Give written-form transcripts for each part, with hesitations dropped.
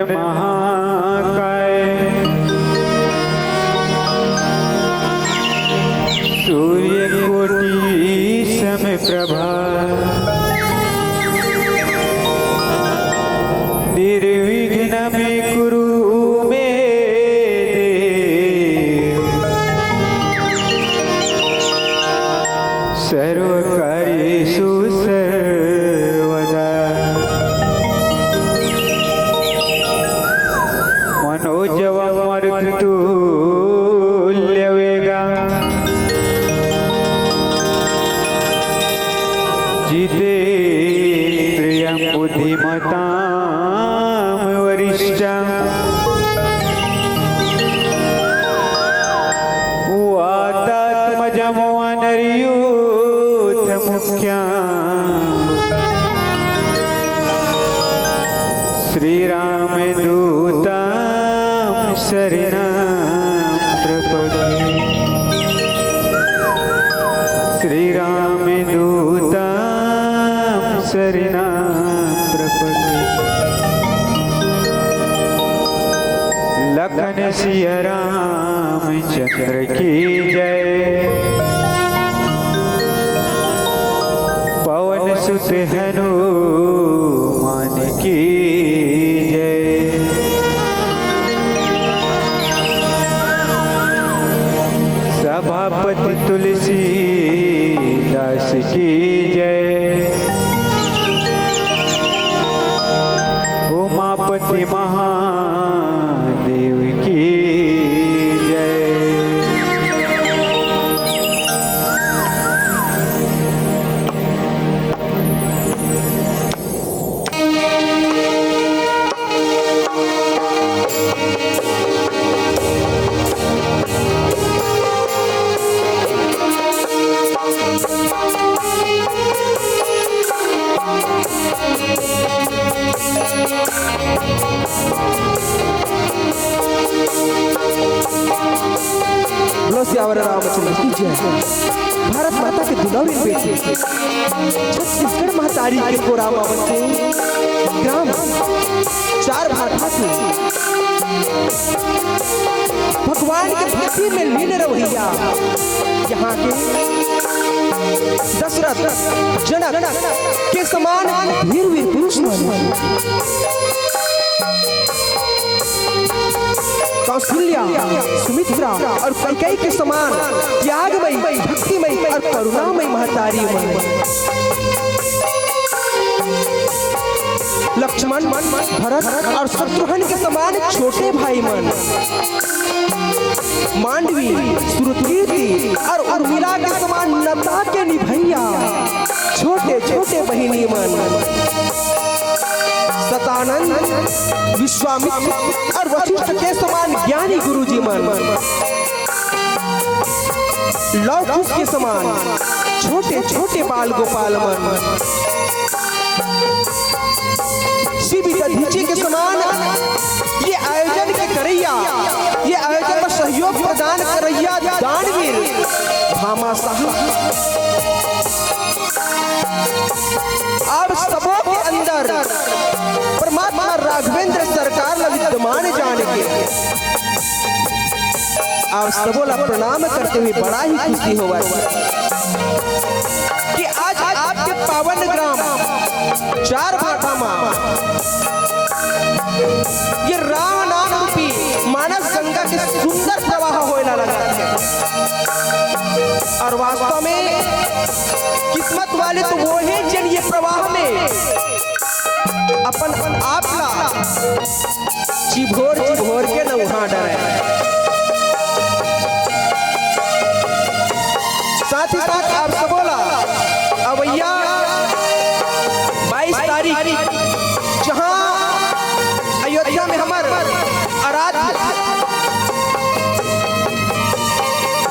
महाकाय सूर्यकोटि समप्रभा निर्विघ्नं कुरु मे देव सर्वकार्येषु सर्वदा मनोजवमरुतुल्यवेगा जितेन्द्रियं बुद्धिमतां वरिष्ठं वातात्मजं वानरयूथमुख्यं श्रीरामदूतं शरणं प्रपद्ये श्रीरामदूतं शरणं प्रपद्ये। लखन सिया रामचंद्र की जय, पवन सुत हनुमान की जय। सभापति तुलसीदास की जय, उमापति महादेव की जय। सियावर रामचंद्र की जय। भारत माता के दुलारी बेटे छत्तीसगढ़ महतारी के कोरामावत के ग्राम चार भाटा से भगवान के भक्ति में लीन रवैया यहाँ के दशरथ जनक के समान वीर वीर पुरुष कौशल्या सुमित्रा और कैकेयी के समान त्यागमयी भक्तिमयी और करुणामयी महतारी लक्ष्मण भरत और शत्रुघ्न के समान छोटे भाई मन मांडवी सुरतीर्ति और उर्मिला के समान नता के निभैया छोटे छोटे बहिनी मन सतानंद विश्वामित्र और वशिष्ठ के समान ज्ञानी गुरुजी मन लव कुश के समान छोटे छोटे बाल गोपाल मन शिव दधीची के समान ये आयोजन के करैया ये आयोजन में सहयोग प्रदान करैया दानवीर भामाशाह अब सबों के अंदर परमात्मा राघवेंद्र सरकार विद्यमान जान के आप सबोला प्रणाम करते हुए बड़ा ही खुशी हुआ कि आज आपके पावन ग्राम चार भाटा ये राम नाम रूपी मानस गंगा के सुंदर प्रवाह होने लगा है और वास्तव में किस्मत वाले तो वो हैं जिन ये प्रवाह में अपन आप ला चिभोर के न वहां डरे। साथ ही साथ आप सब बोला अवैया 22 तारीख जहां अयोध्या में हमारे आराध्य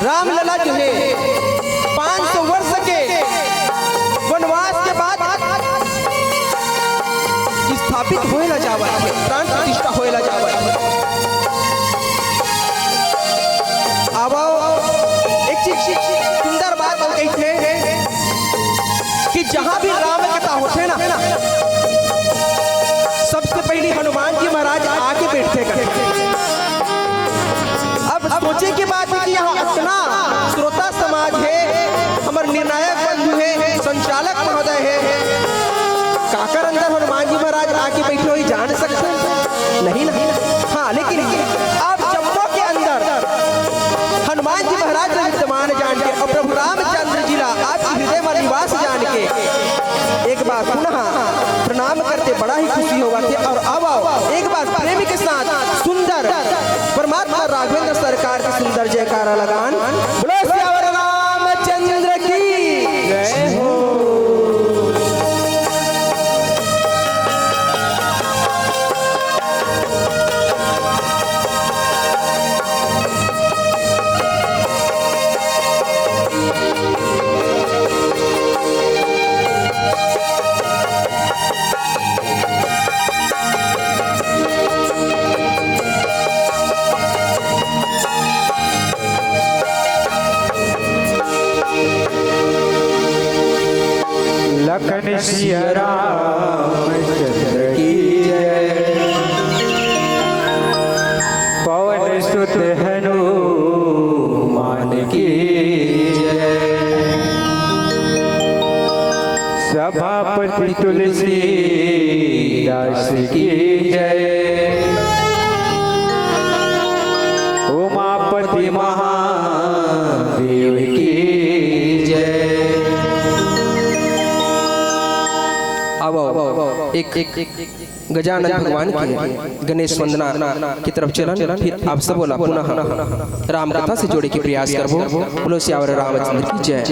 रामलला जो है 500 वर्ष के वनवास के बाद स्थापित होएला जावा प्राण प्रतिष्ठा होएला जावा कि यहाँ अपना श्रोता समाज है, हमारे निर्णायक बंधु है, संचालक महोदय है, काकर अंदर हनुमान जी महाराज आके बैठे हुए जान सकते हैं? नहीं ना। हाँ, लेकिन आप जम्मू के अंदर हनुमान जी महाराज विद्यमान जान के और प्रभु रामचंद्र जी आपके हृदय में निवास जान के एक बार पुनः प्रणाम करते बड़ा ही खुशी होगा थे। और अब आओ एक बार प्रेमी के साथ सुंदर परमात्मा राघवेंद्र सरकार की सुंदर जयकारा लगान। बोलो सियावर रामचंद्र की जय हो। लखन सिया रामचंद्र की जय। पवन सुत हनुमान की जय। सभापति तुलसी दास की जय। उमापति महादेव की जय। अब एक गजानन भगवान की गणेश वंदना की तरफ चलन, फिर आप सब बोला पुनः राम कथा से जोड़े के प्रयास करबो। बोलो सियावर रामचंद्र की जय।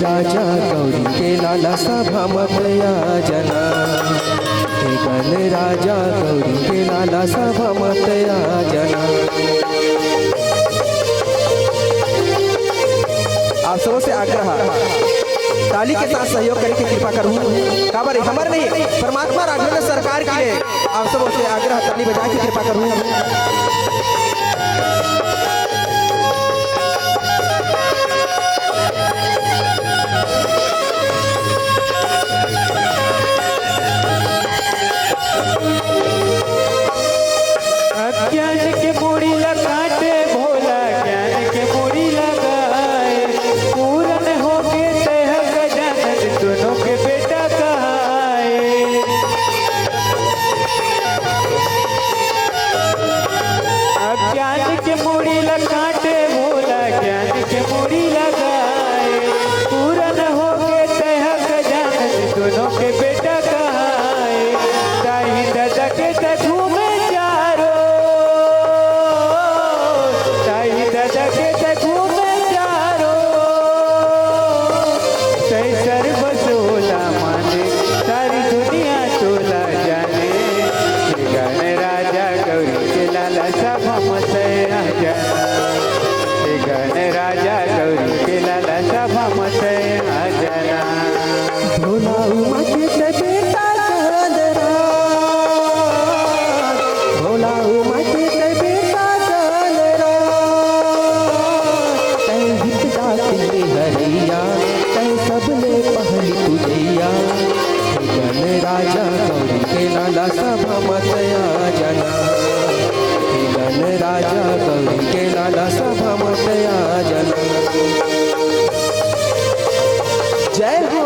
राजा गौरी के लाला सभा मत आ जना। हे गण राजा गौरी के लाला सभा मत आ जना। आप सबों से आग्रह ताली के साथ सहयोग करने की कृपा करूँ। काबर हमारे नहीं परमात्मा राघवेंद्र सरकार के लिए आप सबों से आग्रह ताली बजा की कृपा करूँ। के लाला सभा मतया जना, हे गण राजा गौरी के लाला सभा मतया जना। जय हो।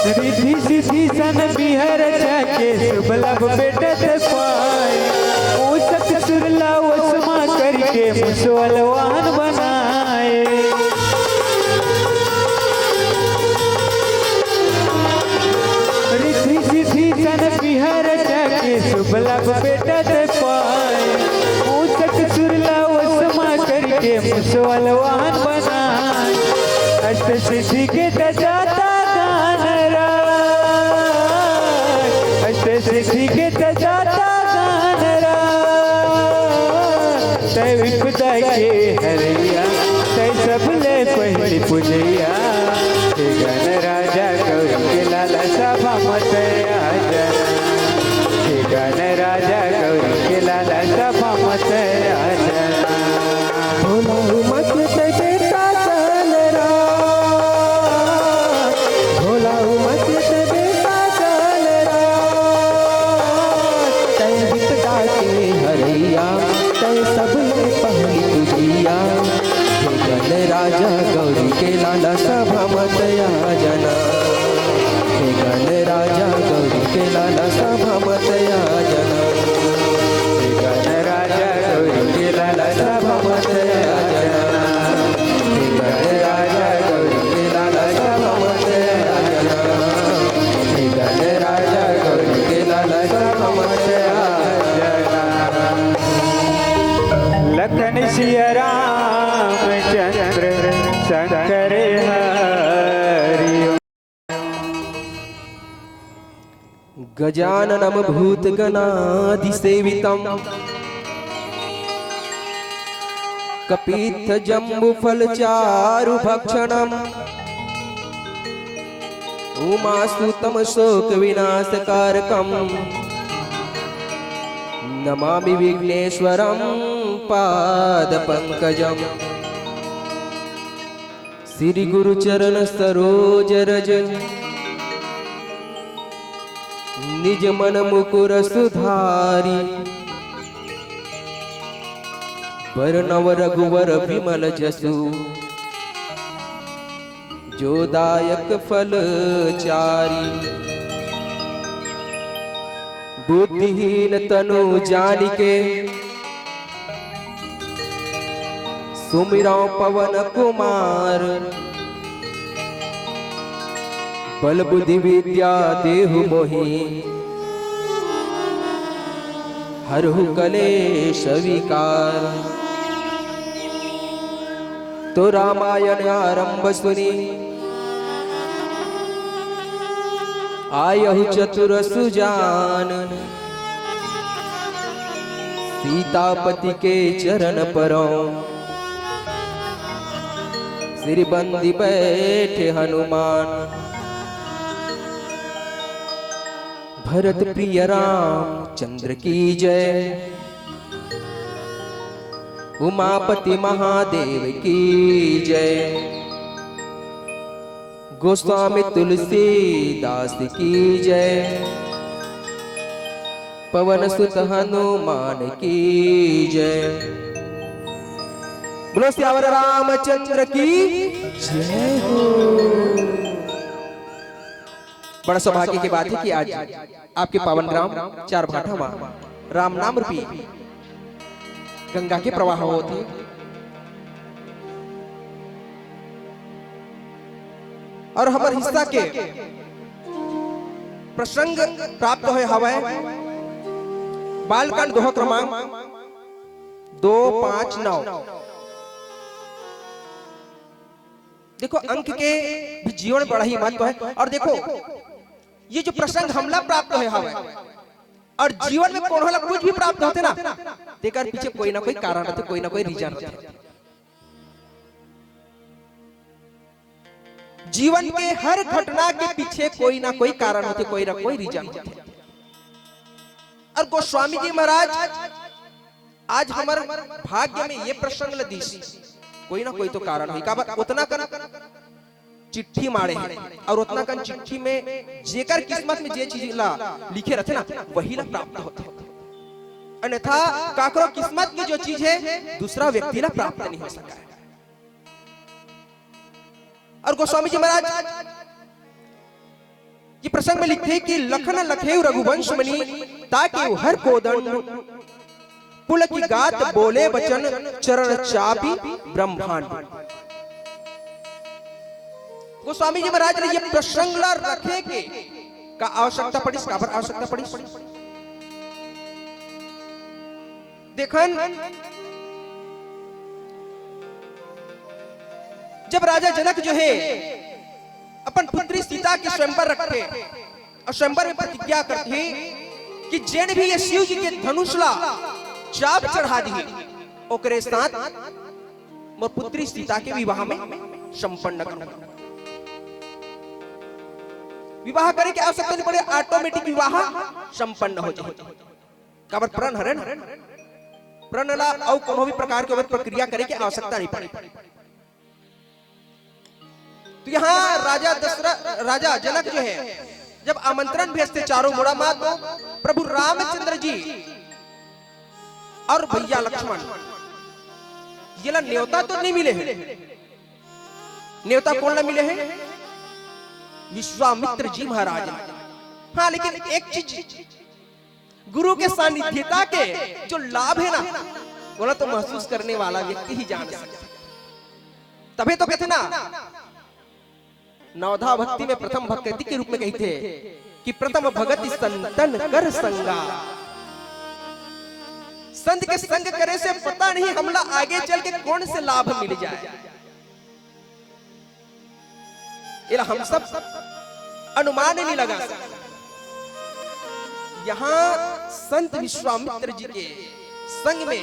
रिद्धि सिद्धि सन बिहर जाके सुबलब बेटत पाए, ऊसक सुरला वसमा करके मुसलवान बनाए। रिद्धि सिद्धि सन बिहर जाके सुबलब बेटत पाए, ऊसक सुरला वसमा करके मुसलवान बनाए। अष्ट सिद्धि के तजाता सिद्धि के तजाता गान तय विपदा के हरिया, तय सबले पहली पूजैया। हे गण राजा गौरी के लाला सभा मतया जना, हे गण राजा गौरी के लाला सभा मतया जना। भोला मत बेटा चलरा, भोला मत बेटा चलरा, तय विपदा के हरैया, तय सबले पहली पूजिया। हे गण राजा गौरी के लाला सभा मतया जना, हे गण राजा गौरी के लाला सभा मतया जना, हे गण राजा गौरी के लाला सभा मतया जना, हे गण राजा गौरी के लाला सभा मतया जना, हे गण राजा गौरी के लाला सभा मतया जना। लखन सिया राम चंद्र शंकर हरि। गजाननं भूतगणाधिसेवितं कपित्थ जम्बुफलचारुभक्षणम् उमासुतं शोकविनाशकारकम् नमामि विघ्नेश्वरं पादपङ्कजम्। श्री गुरुचरण सरोज रज निज मन मुकुर सुधारी, बरनव रघुवर विमल जसु जो दायक फल चारी। बुद्धिहीन तनु जानिके सुमिरौ पवन कुमार, बल बुद्धि विद्या देहु मोहि हरहु कलेश विकार। तो रामायण आरंभ सुनी आयहु चतुर सुजान, सीतापति के चरण परों सिर बंदी बैठे हनुमान। भरत प्रिय राम चंद्र की जय, उमापति महादेव की जय, गोस्वामी तुलसीदास की जय, पवन सुत हनुमान की जय। बोलो सियावर रामचंद्र की जय हो। बड़ा सौभाग्य की बात है कि आज आपके पावन ग्राम चार भाटा राम नाम रूपी गंगा के प्रवाह होते, और हमारे हिस्सा के प्रसंग प्राप्त हुए हवाए बालकांड दोहा क्रमांक 259। देखो अंक के भी जीवन बड़ा ही महत्व है। और देखो ये जो प्रसंग हमला प्राप्त है हवा और जीवन में कोनो ला कुछ भी प्राप्त होते ना, तेकर पीछे कोई ना कोई कारण रहते, कोई ना कोई रीजन रहते। जीवन के हर घटना के पीछे कोई ना कोई कारण होते, कोई ना कोई रीजन होते। और गोस्वामी जी महाराज आज हमारे भाग्य में ये प्रसंग लदीश, कोई ना कोई तो कारण हुई। काबर उतना कर चिट्ठी मारे हैं और उतना कन चिट्ठी में जेकर किस्मत में जे चीज ला लिखे रहते ना, वही ला प्राप्त होते। अन्यथा काकरो किस्मत की जो चीज है दूसरा व्यक्ति ला प्राप्त नहीं हो सका है। और गोस्वामी जी महाराज ये प्रसंग में लिखते कि लखन लखे रघुवंश मणि ताकि हर कोदंड पुल की गात बोले बचन चरण चापी ब्रह्मांड। गोस्वामी जी महाराज ने ये प्रसंग रखे के का आवश्यकता पड़ी, काबर आवश्यकता पड़ी। देखन जब राजा जनक जो है अपन पुत्री सीता के स्वयंवर रखे और स्वयंवर में प्रतिज्ञा करते कि जेन भी ये शिव जी के धनुषला चाप चढ़ा दी ओकरे साथ मोर पुत्री सीता के विवाह में संपन्न करूंगा। विवाह करे की आवश्यकता नहीं पड़े, ऑटोमेटिक विवाह संपन्न हो जाए। काबर प्रण हरण प्रण ला और कोनो भी प्रकार के प्रक्रिया करे की आवश्यकता नहीं पड़े। तो यहाँ राजा जनक जो है जब आमंत्रण भेजते चारों मोड़ा मात को, प्रभु रामचंद्र जी और भैया लक्ष्मण ये ला न्योता तो नहीं मिले हैं। न्योता कौन ला मिले हैं? विश्वामित्र जी महाराज। हाँ, लेकिन एक चीज गुरु के सानिध्यता के जो लाभ है ना, बोला तो महसूस करने वाला व्यक्ति ही जान सकता। तभी तो कहते ना नवधा भक्ति में प्रथम भक्ति के रूप में कहते कि प्रथम भगति संतन कर संगा। संत के संग करे से पता नहीं हमला आगे चल के कौन से लाभ मिल जाए। ये हम सब अनुमान नहीं लगा सकते। यहाँ संत विश्वामित्र जी के संग में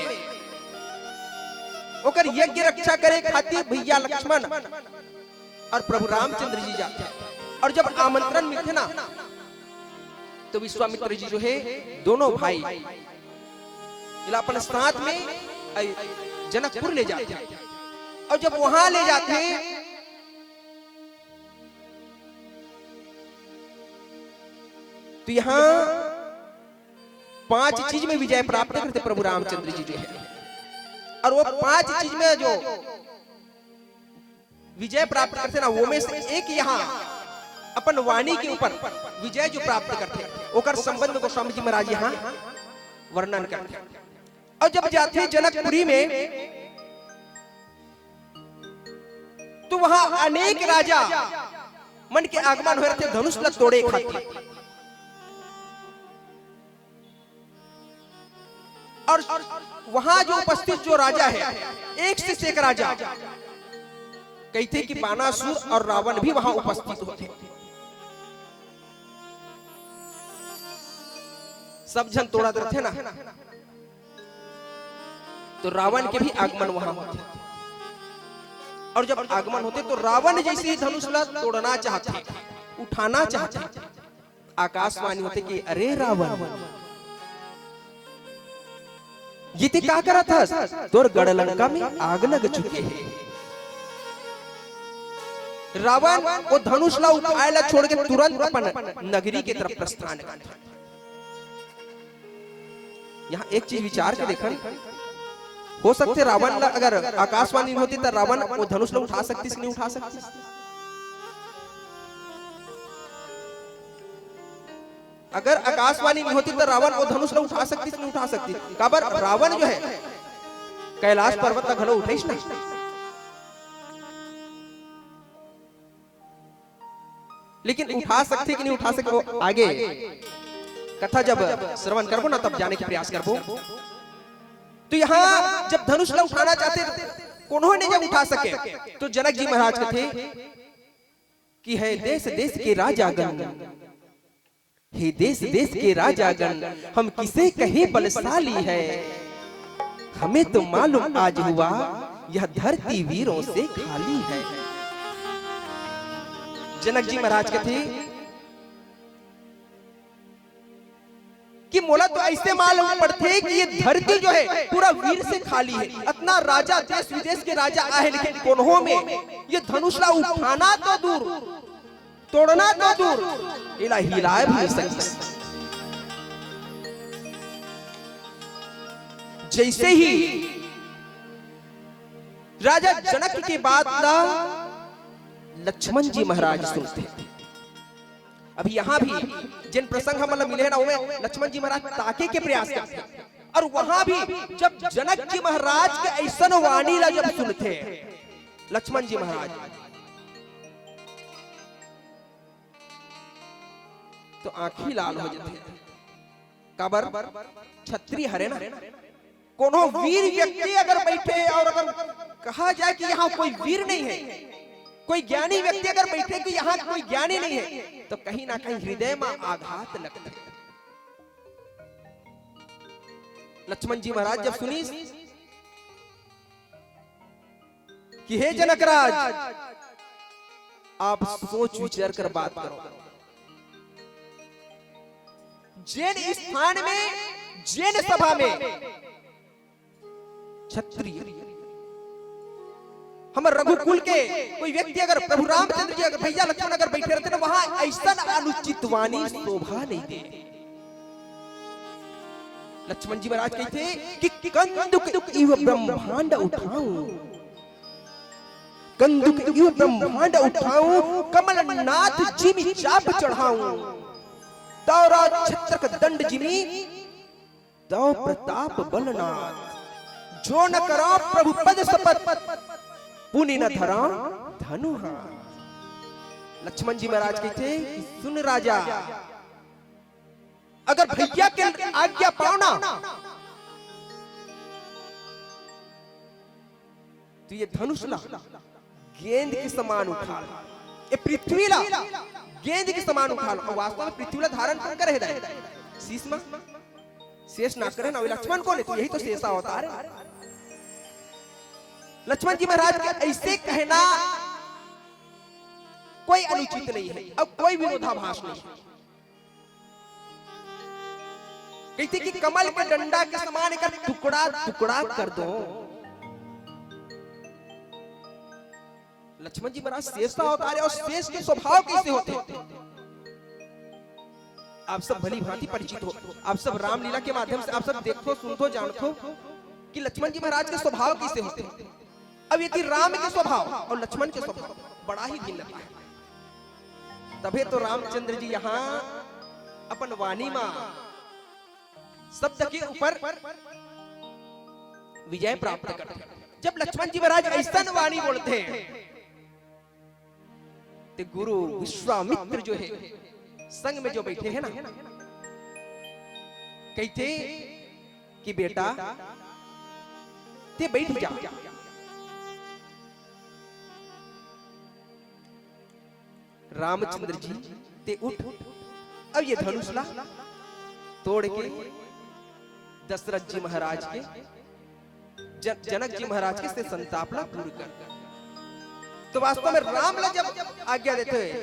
ओकर यज्ञ रक्षा करे खातिर भैया लक्ष्मण और प्रभु रामचंद्र जी जाते हैं। और जब आमंत्रण मिलते ना तो विश्वामित्र जी जो है दोनों भाई अपन साथ में जनकपुर ले जाते हैं। और जब वहां ले जाते हैं तो यहाँ 5 चीज में विजय प्राप्त करते प्रभु रामचंद्र जी जो है। और वो 5 चीज में जो विजय प्राप्त करते ना, वो में से एक यहाँ अपन वाणी के ऊपर विजय जो प्राप्त करते ओकर संबंध में गोस्वामी जी महाराज यहाँ वर्णन करते। और जब जाते जनकपुरी में तो वहां अनेक राजा मन के आगमन हो रहे थे, धनुष ल तोड़े खातिर। और वहां जो उपस्थित जो राजा है, एक से एक राजा कहते कि बानासुर और रावण भी वहां उपस्थित होते। सब जन तोड़ा देते ना, तो रावण के भी आगमन वहां होते। और जब आगमन होते तो रावण जैसे ही धनुष ला तोड़ना चाहते, उठाना चाहते, आकाशवाणी होते कि अरे रावण ये ते क्या करा था? तोर गढ़ लंका में आग लग चुके हैं। रावण वो धनुष ला उठाएला छोड़ के तुरंत अपन नगरी की तरफ प्रस्थान करता। यहाँ एक चीज विचार के देखन, हो सकते रावण ला अगर आकाशवाणी होती तो रावण वो धनुष ला उठा सकती नहीं उठा सकती? अगर आकाशवाणी नहीं होती तो रावण वो धनुष ला उठा सकती नहीं उठा सकती? काबर रावण जो है कैलाश पर्वत ला घलो उठेश ना। लेकिन उठा सकते कि नहीं उठा सकते वो आगे कथा जब श्रवण करबो ना तब जाने के प्रयास करबो। तो यहाँ जब धनुष ला उठाना चाहते उन्होंने जब उठा सके तो जनक जी महाराज कहते कि है देश देश के राजा गण हे देश देश के राजागण, हम किसे कहे बलशाली है, हमें तो मालूम आज हुआ यह धरती वीरों से खाली है। जनक जी महाराज कहते कि मोला तो ऐसे मालूम पड़ते कि ये धरती जो है पूरा वीर से खाली है। इतना राजा, देश विदेश के राजा आए, लेकिन कोन्हों में ये धनुषला उठाना तो दूर, तोड़ना तो दूर, इला हिलाए भी नहीं सकते। जैसे ही राजा जनक की बात ना लक्ष्मण जी महाराज सुनते। अभी यहाँ भी जिन प्रसंग हम मिले ना, उनमें लक्ष्मण जी महाराज ताके के प्रयास करते, और वहां भी जब जनक जी महाराज के ऐसा वाणी ला जब सुनते लक्ष्मण जी महाराज, तो आंखें लाल हो जाते। काबर छत्री हरे ना, कोनो वीर व्यक्ति अगर बैठे और अगर कहा जाए कि यहाँ कोई वीर नहीं है, कोई ज्ञानी व्यक्ति अगर बैठे कि यहाँ कोई ज्ञानी नहीं है, तो कहीं ना कहीं हृदय में आघात लगता है। लक्ष्मण जी महाराज जब सुनी कि हे जनकराज, आप सोच विचार कर बात करो, जैन स्थान में, जैन सभा में क्षत्रिय, हम रघुकुल के कोई व्यक्ति अगर प्रभु रामचंद्र जी अगर भैया लक्ष्मण अगर बैठे रहते ना, वहां ऐसा अनुचित वाणी शोभा नहीं दे। लक्ष्मण जी महाराज कहते कि कंदुक इव ब्रह्मांड उठाऊं, कंदुक इव ब्रह्मांड उठाऊं, कमलनाथ जी में चाप चढ़ाऊं, दौरा छत्र का दंड जिमी, दौ प्रताप बलनाथ, जो न करो प्रभु पद शपथ, पुनि न धरा धनुहा। लक्ष्मण जी महाराज कहते कि सुन राजा, अगर भैया के आज्ञा पाओ ना, तो ये धनुष ला गेंद के समान उठा, ये पृथ्वी ला गेंद के समान उठा लो। वास्तव में पृथ्वी ला धारण कौन करे है? शीश में शेष ना करे ना, लक्ष्मण कौन है? तो यही तो शेषा अवतार है। लक्ष्मण जी महाराज के ऐसे कहना कोई अनुचित नहीं है, अब कोई विरोधाभास नहीं है। कहते कि कमल के डंडा के समान एक टुकड़ा टुकड़ा कर दो। लक्ष्मण जी महाराज शेष का अवतार है, और शेष के स्वभाव कैसे होते? आप सब भली भांति परिचित हो, आप सब रामलीला के माध्यम से आप सब देखो, सुनतो, जानतो कि लक्ष्मण जी महाराज के स्वभाव कैसे होते हैं। अब यदि राम के स्वभाव और लक्ष्मण के स्वभाव बड़ा ही भिन्न है, तभी तो रामचंद्र जी यहाँ अपन वाणी में शब्द के ऊपर विजय प्राप्त करते हैं। जब लक्ष्मण जी महाराज ऐसा वाणी बोलते हैं, तो गुरु विश्वामित्र जो है संग में जो बैठे हैं ना, कहते कि बेटा ते बैठ जा, रामचंद्र जी ते उठ, अब ये धनुष ला तोड़ के दशरथ जी महाराज के, जनक जी महाराज के से संताप ला दूर कर। तो वास्तव में राम ला जब आज्ञा देते हैं,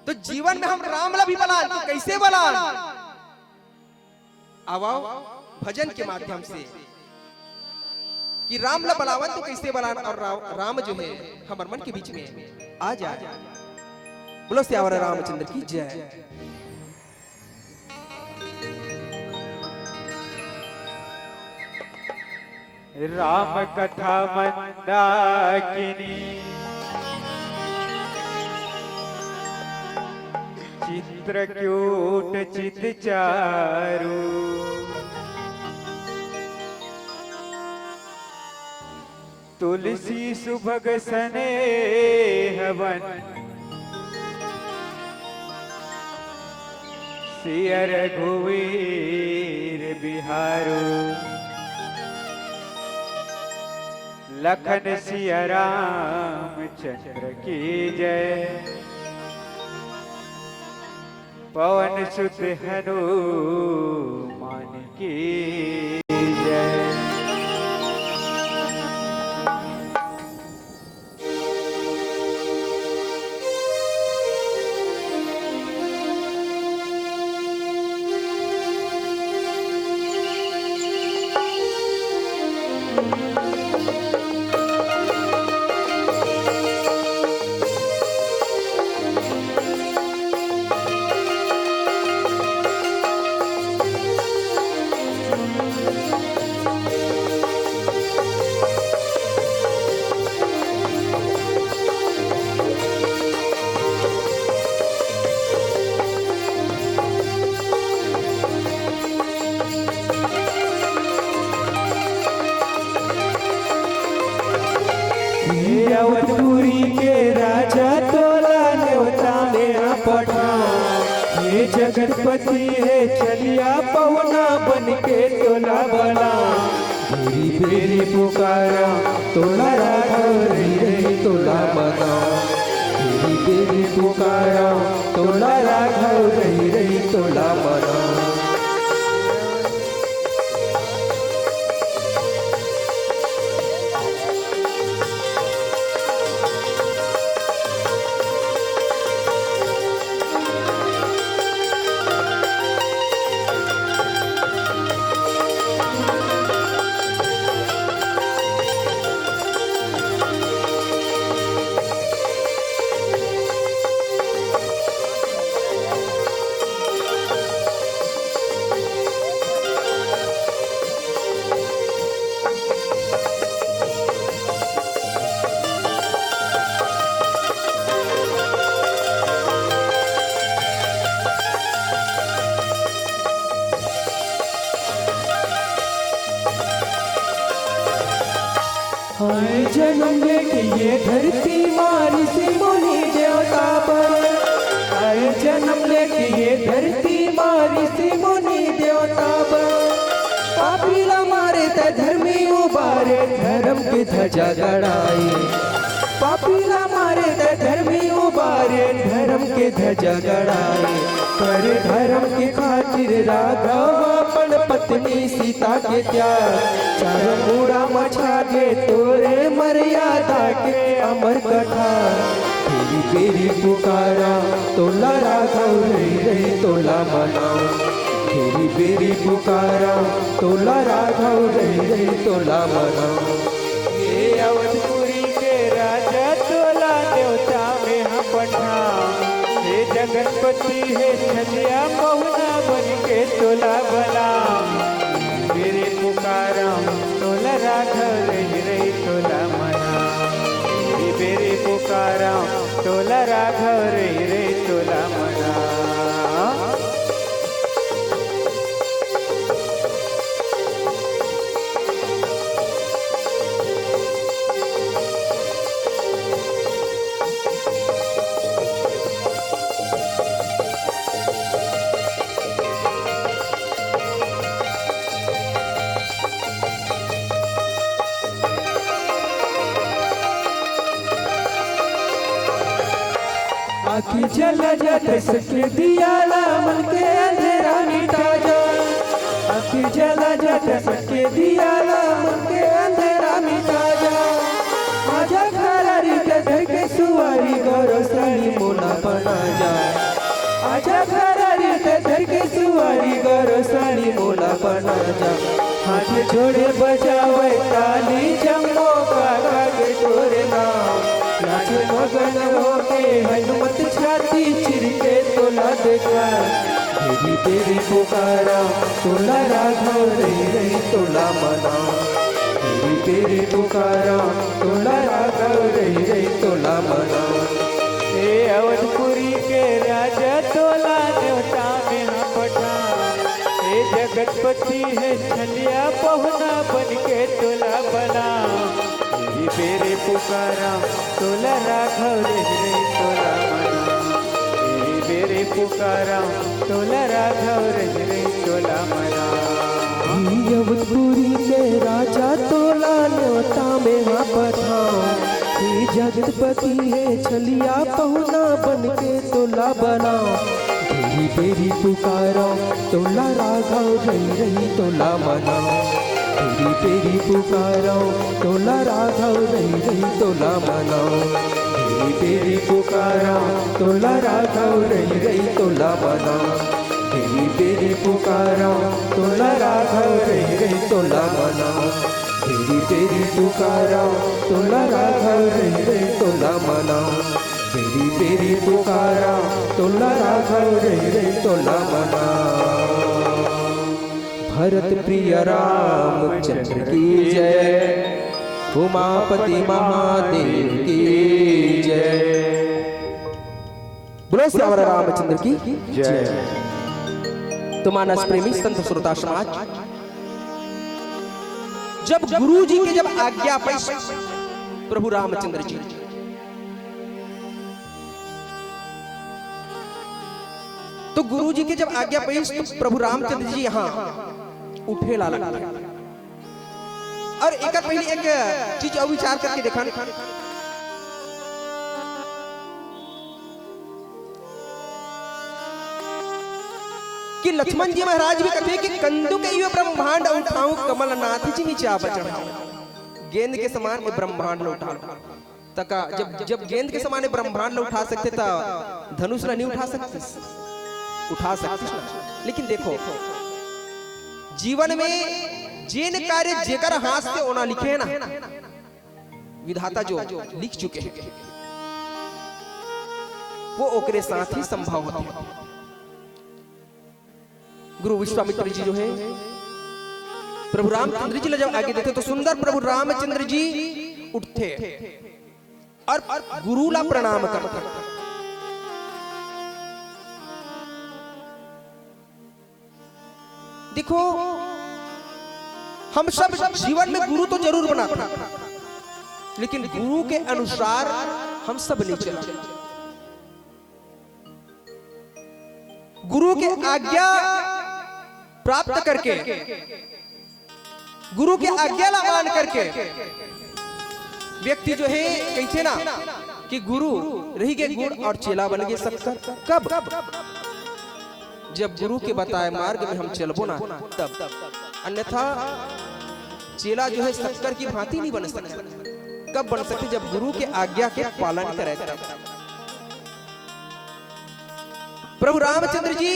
तो जीवन में हम राम ला भी बलान, तो कैसे बलान? आवाओ भजन के माध्यम से कि राम ला बलावन तो कैसे बलान, और राम जो है हमारे मन के बीच में आ जाए। बोलो सियावर रामचंद्र की जय। राम कथा मंदाकिनी, चित्रकूट चित चारु, तुलसी सुभग स्नेहवन, सिय रघुवीर बिहारू, लखन सिया रामचंद्र की जय। पवन सुत हनुमान की जय। अवधपुरी के राजा तोला न्योता मेरा पठान। ये जगतपति है चलिया पवना बन के तोला बना। मेरी बेरी पुकारा तोला राघव रे तोला बना। मेरी बेरी पुकारा तोला राघव रे तोला बना। आए जन्म लेके ये धरती मारी सी मुनि देवता पर। आए जन्म लेके ये धरती मारी सी मुनि देवता पर। पापीला मारे त धर्मी उबारे धर्म की ध्वजा गड़ाए। पापीला मारे त धर्मी उबारे धर्म की ध्वजा गड़ाए। पर धर्म के खातिर राघव अपन पत्नी सीता के त्याग। चारों बूढ़ा मछागे तोरे मर्यादा के अमर कथा। तेरी बेरी पुकारा तोला राघव रे तोला मनाओ। तेरी बेरी पुकारा तोला राघव रे तोला मनाओ। ये अवधपुरी के राजा तोला देवता में हम पठान। ये जगतपति है छलिया पहुना बन के तोला बना। मेरे पुकारा तोला राघव रे तोला मना। मेरे पुकारा तोला राघव रे तोला मना। आखी जला जा सके दियाला मन के अंधेरा मिटा जा। आखी जला जा सके दियाला मन के अंधेरा मिटा जा। माझा घरारी के घर के सुवारी गौरवशाली मोना बना जा। आजा घरारी के घर के सुवारी गौरवशाली मोना बना जा। हाथ जोड़े बजावे ताली जम्मो काका के तोरे नाम। नाच मगन होके हनुमत छाती चिर के तोला देखा। तेरी तेरी पुकारा तोला राघव रे तोला मना। तेरी तेरी पुकारा तोला राघव रे तोला मना। हे अवधपुरी के राजा तोला देवता में हम पठान। हे जगतपति है छलिया पहुना बन के तोला बना। तेरे पुकारा तोला राघव रे तोला मना। तेरे पुकारा तोला राघव रे तोला मना। अवधपुरी के राजा तोला न्योता में हाँ पठान। हे जगतपति है छलिया पहुना बन के तोला बना। बेरी बेरी पुकारो तोला राघव रही रही तोला मनाओ, बेरी बेरी पुकारो तोला राघव रही रही तोला मनाओ, बेरी बेरी पुकारो तोला राघव रही रही तोला मनाओ, बेरी बेरी पुकारो तोला राघव रही रही तोला मनाओ, बेरी बेरी पुकारो तोला राघव रही रही तोला मनाओ, बेरी बेरी पुकारो तोला राघव रही रही तोला मनाओ। भरत प्रिय रामचंद्र की जय, उमापति महादेव की जय। बोलो श्यावर रामचंद्र की जय। तो मानस प्रेमी संत श्रोता समाज, जब गुरु जी के जब आज्ञा पाई प्रभु रामचंद्र जी, तो गुरु जी के जब आज्ञा पाई तो प्रभु रामचंद्र जी यहाँ उठे ला लगा। और एक पहले एक चीज और विचार करके देखा कि लक्ष्मण जी महाराज भी कहते कि कंदुक यो ब्रह्मांड उठाऊं कमलनाथ जी नीचे आप चढ़ाऊं। गेंद के समान ये ब्रह्मांड उठा तका जब गेंद के समान ब्रह्मांड उठा सकते तो धनुष नहीं उठा सकते, उठा सकते। लेकिन देखो जीवन में जिन कार्य जेकर हाथ से होना लिखे है ना, विधाता जो लिख चुके हैं वो ओकरे साथ ही संभव होते हैं। गुरु विश्वामित्र जी जो है प्रभु रामचंद्र जी जब आगे देखे तो सुंदर प्रभु रामचंद्र जी उठते और गुरु ला प्रणाम करते। देखो हम सब जीवन में गुरु तो जरूर बनाते, लेकिन गुरु के अनुसार हम सब नहीं चलते। गुरु के आज्ञा प्राप्त करके, गुरु के आज्ञा ला मान करके व्यक्ति जो है कहते ना कि गुरु रही गए गुड़ और चेला बन गए शक्कर। कब? जब गुरु के बताए मार्ग में हम चलबो ना तब, अन्यथा चेला जो है शक्कर की भांति नहीं बन सकते। कब बन सकते? जब गुरु के आज्ञा के पालन करे। प्रभु रामचंद्र जी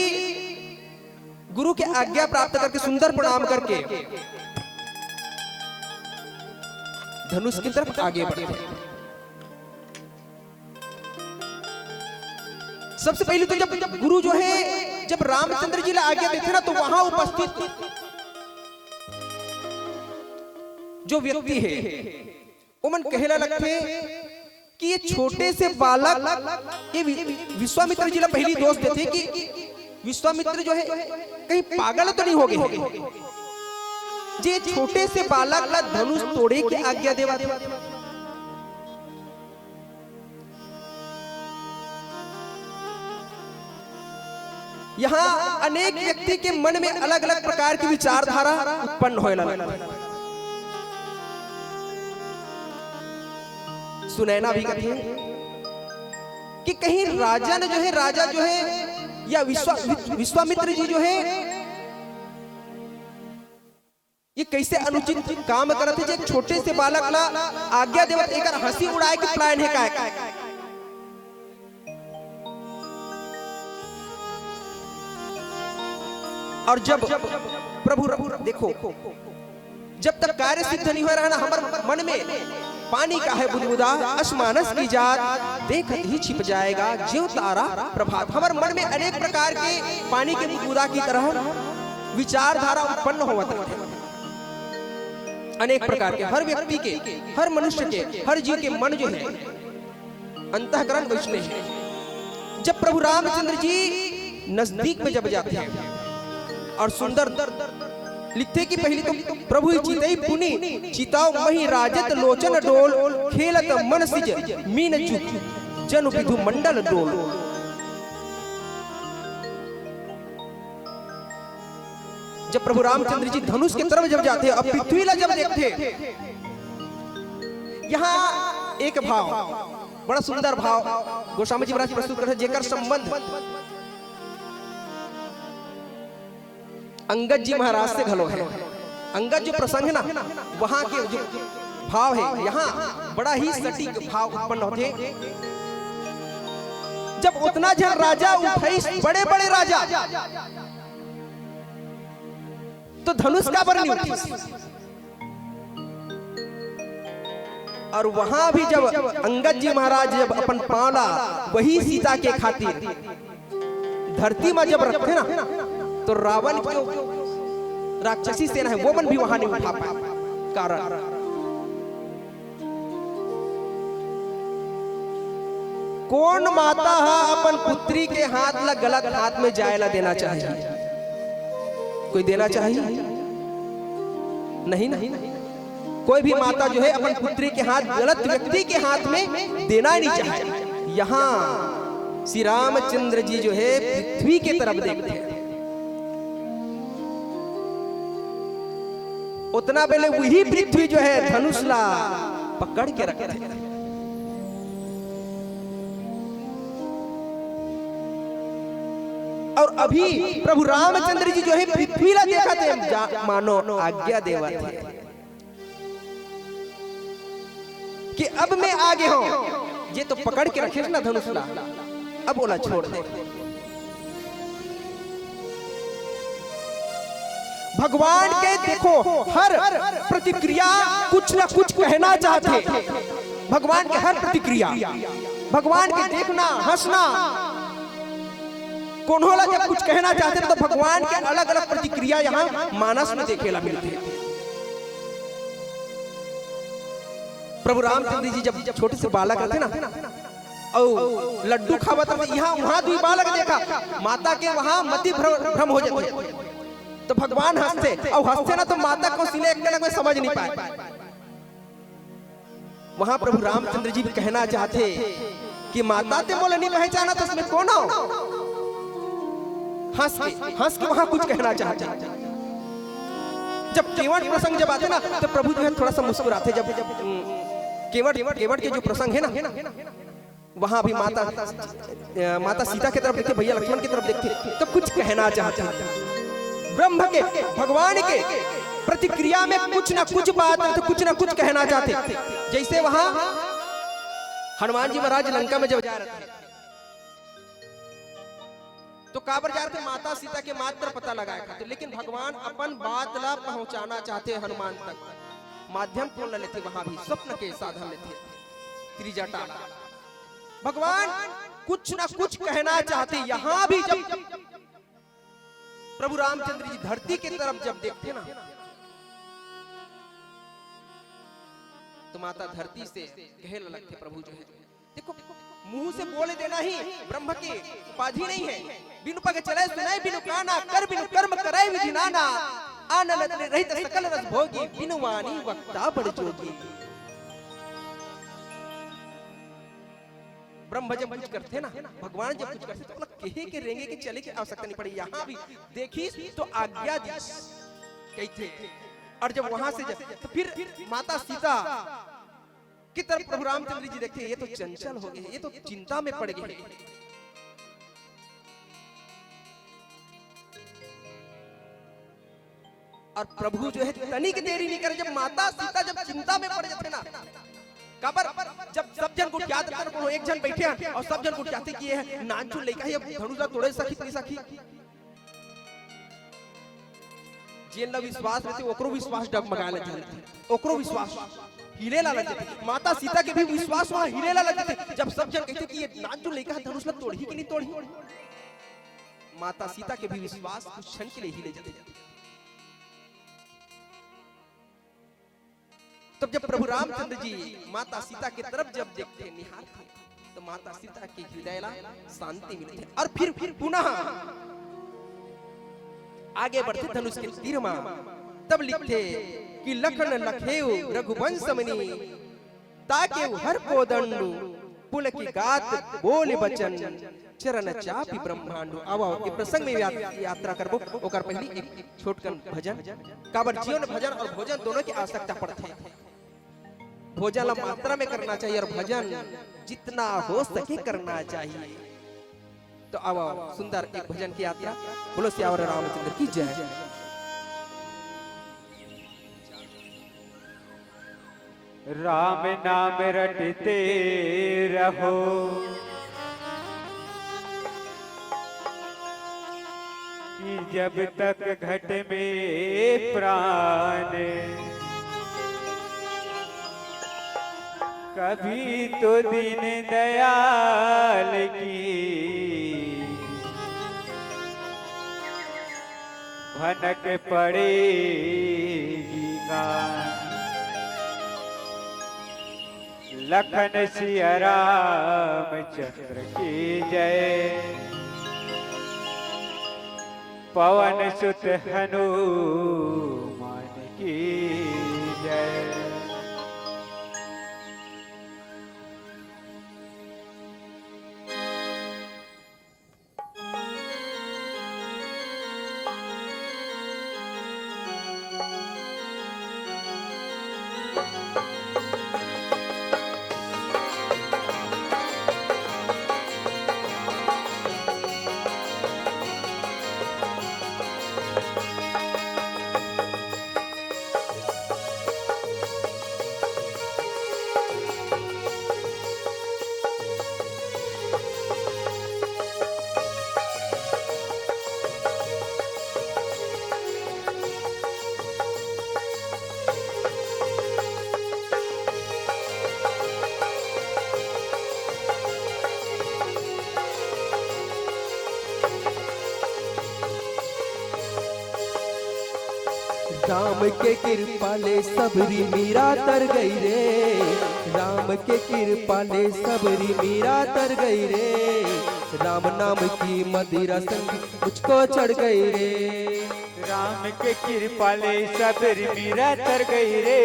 गुरु के आज्ञा प्राप्त करके सुंदर प्रणाम करके धनुष की तरफ आगे बढ़े। सबसे पहले तो जब गुरु जो है जब रामचंद्र जी ने आज्ञा देते ना, तो वहां उपस्थित जो व्यक्ति है वो मन कहला लगते कि ये छोटे से बालक, ये विश्वामित्र जी ने पहली दोष देते कि विश्वामित्र जो है कहीं पागल तो नहीं हो गए, जे छोटे से बालक ला धनुष तोड़े की आज्ञा देवा। यहाँ अनेक व्यक्ति के मन में अलग अलग प्रकार की विचारधारा उत्पन्न होने लगा। सुनैना भी कहती है कि कहीं राजा जो है या विश्वामित्र जी जो है ये कैसे अनुचित काम करते थे। छोटे से बालक ला आज्ञा देवत एक हंसी उड़ाए के प्लान है का। और जब प्रभु देखो जब तक कार्य सिद्ध नहीं हो रहा ना, हमारे मन में पानी का है बुदबुदा, असमानस की जात देखत ही छिप जाएगा ज्यों तारा प्रभात। हमारे मन में अनेक प्रकार के पानी के बुदबुदा की तरह विचारधारा उत्पन्न होता है। अनेक प्रकार के हर व्यक्ति के, हर मनुष्य के, हर जीव के मन जो है अंतःकरण वैष्णव है। जब प्रभु रामचंद्र जी नजदीक में जब जाते हैं और सुंदर लिखते कि पहले तो प्रभु चितई पुनि चिताओ मही राजत लोचन डोल खेलत मन सिज मीन चुक जन विधु मंडल डोल। जब प्रभु रामचंद्र जी धनुष की तरफ जब जाते अब पृथ्वी ला जब देखते, यहाँ एक भाव बड़ा सुंदर भाव गोस्वामी जी महाराज प्रस्तुत करते, जेकर संबंध अंगद जी महाराज से घलो है। अंगद जो प्रसंग है ना, वहां के जो भाव है, यहाँ बड़ा ही सटीक भाव उत्पन्न होते। जब उतना जन राजा उठाई, बड़े बड़े राजा, तो धनुष का बर नहीं उठी। और वहां भी जब अंगद जी महाराज जब अपन पावला वही सीता के खातिर धरती में जब रखते ना, तो रावण की राक्षसी सेना है वो मन भी वहां नहीं उठा पाया। कारण कौन माता अपन पुत्री के हाथ ला गलत हाथ में जायला देना चाहिए? कोई देना चाहिए? नहीं नहीं, कोई भी माता जो है अपन पुत्री के हाथ गलत व्यक्ति के हाथ में देना ही नहीं चाहिए। यहाँ श्री रामचंद्र जी जो है पृथ्वी के तरफ देखते हैं, उतना पहले वही पृथ्वी जो है धनुष ला पकड़ के रखते हैं। और अभी प्रभु रामचंद्र जी जो है पृथ्वी ला देखा थे, मानो आज्ञा देवा थे कि अब मैं आगे हूं। ये तो पकड़ के रखे ना धनुष ला, अब बोला छोड़ दे। भगवान के देखो हर प्रतिक्रिया कुछ ना कुछ कहना चाहते। भगवान के हर प्रतिक्रिया, भगवान के देखना, हंसना, कोन्होला जब कुछ कहना चाहते तो भगवान के अलग अलग प्रतिक्रिया यहाँ मानस में देखेला मिलते। प्रभु रामचंद्र जी जब छोटे से बालक रहते ना, और लड्डू खावत रहते, यहाँ वहां दुई बालक देखा, माता के वहां मति भ्रम हो जाते, तो भगवान हंसते, और हंसते ना तो माता को सिले एक समझ नहीं पाए। वहां प्रभु रामचंद्र जी भी कहना चाहते कि माता ते मोले नहीं पहचाना तो उसमें कौन हो? हंस के वहां कुछ कहना चाहते। जब केवट प्रसंग जब आते ना, तो प्रभु जो है थोड़ा सा मुस्कुराते। जब केवट के जो प्रसंग है ना, वहां भी माता सीता की तरफ देखते, भैया लक्ष्मण की तरफ देखते, तो कुछ कहना चाहते। ब्रह्म के, भगवान के प्रतिक्रिया में कुछ ना कुछ बात, तो कुछ ना कुछ कहना चाहते। जैसे वहां हनुमान जी महाराज लंका में जब जा रहे थे, तो काबर जा रहे थे? माता सीता के मात्र पता लगाया खाते, लेकिन भगवान अपन बात ला पहुंचाना चाहते हनुमान तक, माध्यम खोल लेते। वहां भी स्वप्न के साधन लेते, त्रिजटा। भगवान कुछ ना कुछ कहना चाहते। यहाँ भी जब प्रभु रामचंद्र जी धरती की तरफ जब देखते ना, तो माता धरती से कहने लगते प्रभु जो है, देखो मुंह से बोले देना ही ब्रह्म की उपाधि नहीं है। बिनु पग चले सुनाई, बिनु काना कर, बिनु कर्म कराए विधि नाना, आनंद रहित सकल रस भोगी, बिनु वाणी वक्ता बड़ जोगी। ब्रह्म जब कुछ करते ना, भगवान जब कुछ करते, तो कहे के रेंगे के चले की आवश्यकता नहीं पड़ी। यहाँ भी देखी तो आज्ञा दी कहते, और जब वहां से तो फिर माता सीता की तरफ प्रभु रामचंद्र जी देखते, ये तो चंचल हो गए, ये तो चिंता में पड़ गए। और प्रभु जो है तनिक देरी नहीं करे। जब माता सीता जब चिंता में पड़ जाते ना, काबर जब सब जन को याद कर, एक जन बैठे हैं और सब जन को चाहते कि ये नानचू लेका है, धनुषा तोड़े सखी नहीं सखी। जेल विश्वास रहते, ओकरो विश्वास डगमगा लेते, ओकरो विश्वास हिले ला लगते। माता सीता के भी विश्वास वहां हिले ला लगते। जब सब जन कहते कि ये नानचू लेका है, धनुष ला तोड़ी कि नहीं तोड़ी, माता सीता के भी विश्वास कुछ क्षण के लिए हिले जाते। तब जब प्रभु रामचंद्र जी माता सीता की तरफ जब देखते, निहारते, तो माता सीता के हृदय ला शांति मिलती। और फिर पुनः आगे बढ़ते धनुष के तीर में, तब लिखते कि लखन लखेउ रघुवंश मणि, ताके हर को दंडु, पुल की गात बोल बचन, चरण चापी ब्रह्मांडु। आओ ये प्रसंग में यात्रा करबो। ओकर पहली एक छोटकन भजन, काबर जीवन भजन और भोजन दोनों की आवश्यकता पड़ती है। भोजन मात्रा में करना चाहिए और भजन जितना हो सके करना चाहिए। तो अब सुंदर एक भजन की यात्रा। बोलो सियावर रामचंद्र की जय। राम नाम रटते रहो, कि जब तक घट में प्राण, कभी तो दीन दयाल की भनक पड़ेगी गान। लखन सिया रामचंद्र की जय, पवन सुत हनुमान की जय। राम के कृपाले सबरी मीरा तर गई रे, राम के कृपाले सबरी मीरा तर गई रे, राम नाम की मदिरा संग मुझको चढ़ गई रे। राम के कृपाले सबरी मीरा तर गई रे,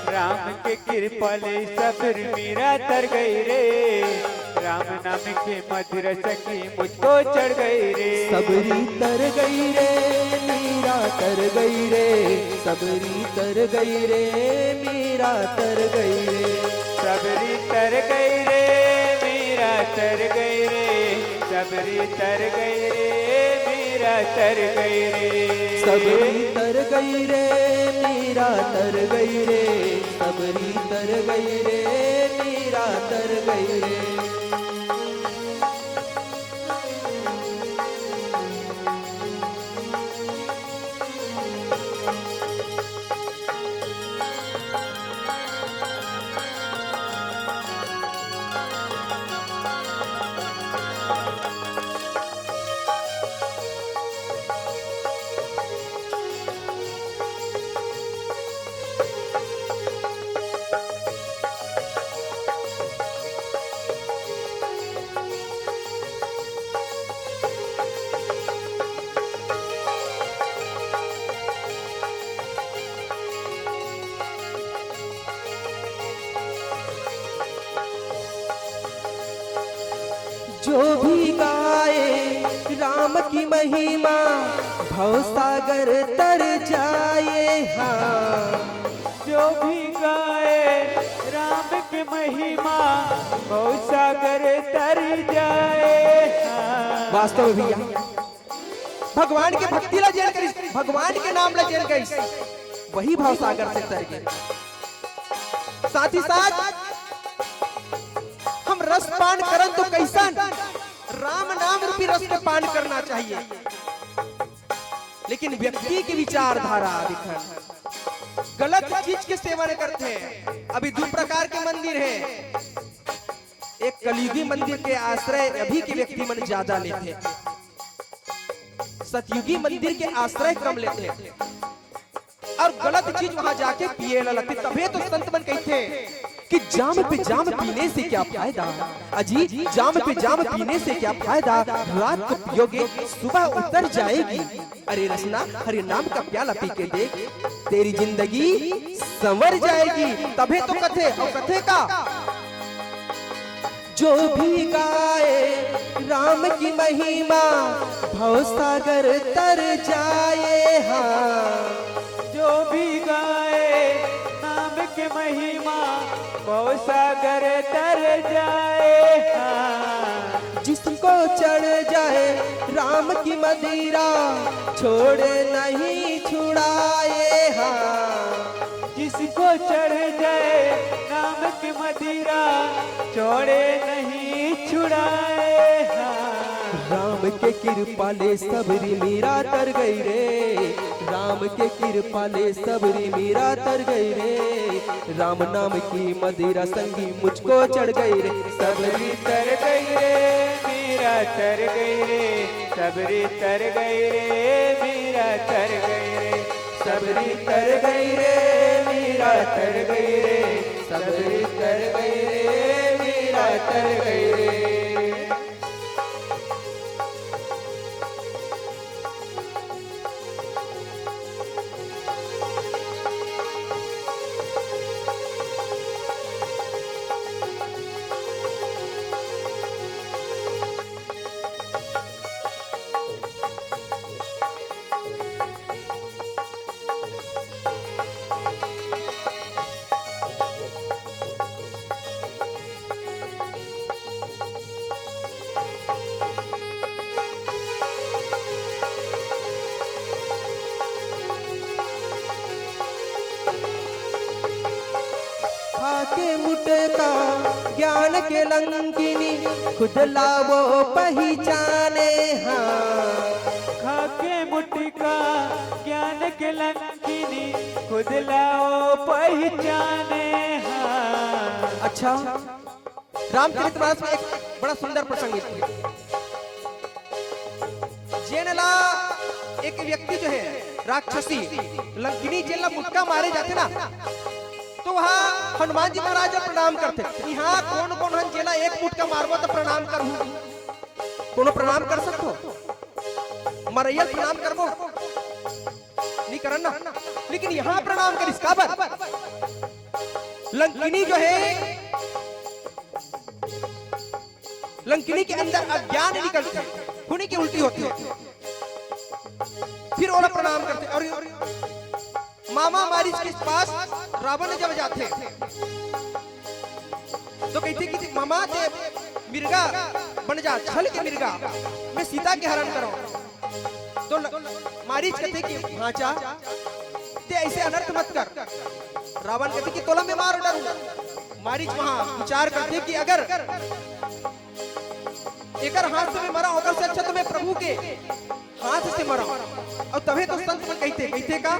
राम के कृपाले सबरी मीरा तर गई रे, राम नाम के मधुर सखी मुझको चढ़ गई रे। सबरी तर गई रे मीरा तर गई रे, सबरी तर गई रे मीरा तर गई रे, सबरी तर गई रे मीरा तर गई रे, सबरी तर गई रे मीरा तर गई रे, सबरी तर गई रे मीरा तर गई रे, सबरी तर गई रे मीरा तर गई रे। जो भी गाए राम की महिमा भवसागर तर जाए, हाँ जो भी गाए राम की महिमा भवसागर तर जाए। हाँ। वास्तव में भैया भगवान के भक्ति ला जेल करी, भगवान के नाम ला जेल गई, वही भवसागर से तर गए। साथ ही साथ हम रस पान करन तो कैसन राम नाम रूपी रस के पान करना चाहिए, लेकिन व्यक्ति की विचारधारा दिखन गलत चीज के सेवन करते हैं। अभी दो प्रकार के मंदिर हैं, एक कलयुगी मंदिर के आश्रय अभी के व्यक्ति मन ज्यादा लेते, सतयुगी मंदिर के आश्रय कम लेते, और गलत चीज वहां जाके पिए लगते। तबे तो संत मन कहते कि जाम पे जाम पीने से क्या फायदा, अजी जाम पे जाम पीने से क्या फायदा, रात को पियोगे सुबह उतर जाएगी। अरे रसना हरे नाम का प्याला पी के देख, तेरी जिंदगी संवर जाएगी। तबे तो कथे और कथे का जो भी गाए राम की महिमा भवसागर तर जाए, हाँ जो भी गाए नाम की महिमा भवसागर तर जाए। हाँ। जिसको चढ़ जाए राम की मदिरा छोड़े नहीं छुड़ाए, हाँ जिसको चढ़ जाए नाम की मदिरा छोड़े नहीं छुड़ाए। हाँ। राम के कृपाले सबरी मीरा तर गई रे, राम के कृपाले सबरी मीरा तर गई रे, राम नाम की मदिरा संगी मुझको चढ़ गई रे, सबरी तर गई रे मीरा तर गई रे, सबरी तर गई रे मीरा तर गई रे, सबरी तर गई रे मीरा तर गई रे, सबरी तर गई रे मीरा तर गई रे। खाके मुटका ज्ञान के लंकिनी खुद लावो पहचाने। हाँ खाके मुटका ज्ञान के लंकिनी खुद लाओ पहचाने। हाँ। अच्छा, रामचरितमानस में एक बड़ा सुंदर प्रसंग है। जेनला एक व्यक्ति जो है राक्षसी लंकिनी जेला मुटका मारे जाते ना, तो वहाँ हनुमान जी महाराज प्रणाम करते। यहाँ कौन कौन हन जेला एक मुटका मारबो तो प्रणाम करूँ, कोनो प्रणाम कर सकतो, मरैया प्रणाम करबो नहीं करन ना, लेकिन यहाँ प्रणाम कर इसका बर लंकिनी जो है, लंकिनी के अंदर अज्ञान निकलते होने की उल्टी होती है, फिर वो प्रणाम करते। और मामा मारिच के पास रावण जब जाते तो कहते कि मामा ते मिर्गा बन जा, छल के मिर्गा मैं सीता के हरण करो। तो मारिच कहते कि भांचा ते ऐसे अनर्थ मत कर। रावण कहते कि तोला में मार डरू। मारिच वहां विचार करते कि अगर एकर हाथ से मैं मरा होगा से अच्छा तो मैं प्रभु के हाथ से मरा। और तभी तो संत में कहते का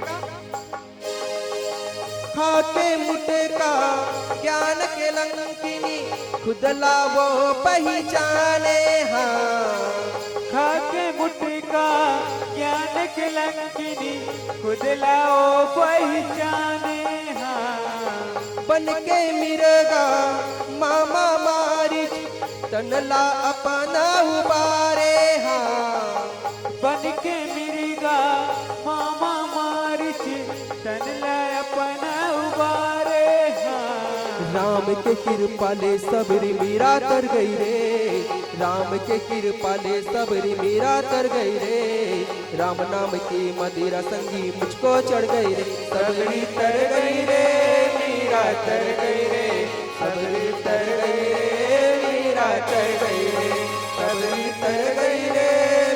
खाके मुटका ज्ञान के लंकिनी खुद लावो पहचाने। हाँ खाके मुटका ज्ञान के लंकिनी खुद लाओ पहचाने। हाँ। बन के मिर्गा मामा मारिच तनला अपना उबारे। हाँ बन के मिर्गा मामा मारिच तनला अपना उबारे। हाँ। राम के कृपाले सबरी मीरा तर गई रे, राम के कृपाले सबरी मीरा तर गई रे, राम नाम की मदिरा संगी मुझको चढ़ गई रे, सबरी तर गई रे मीरा तर गई रे, सबरी तर गई रे मीरा तर गई रे, सबरी तर गई रे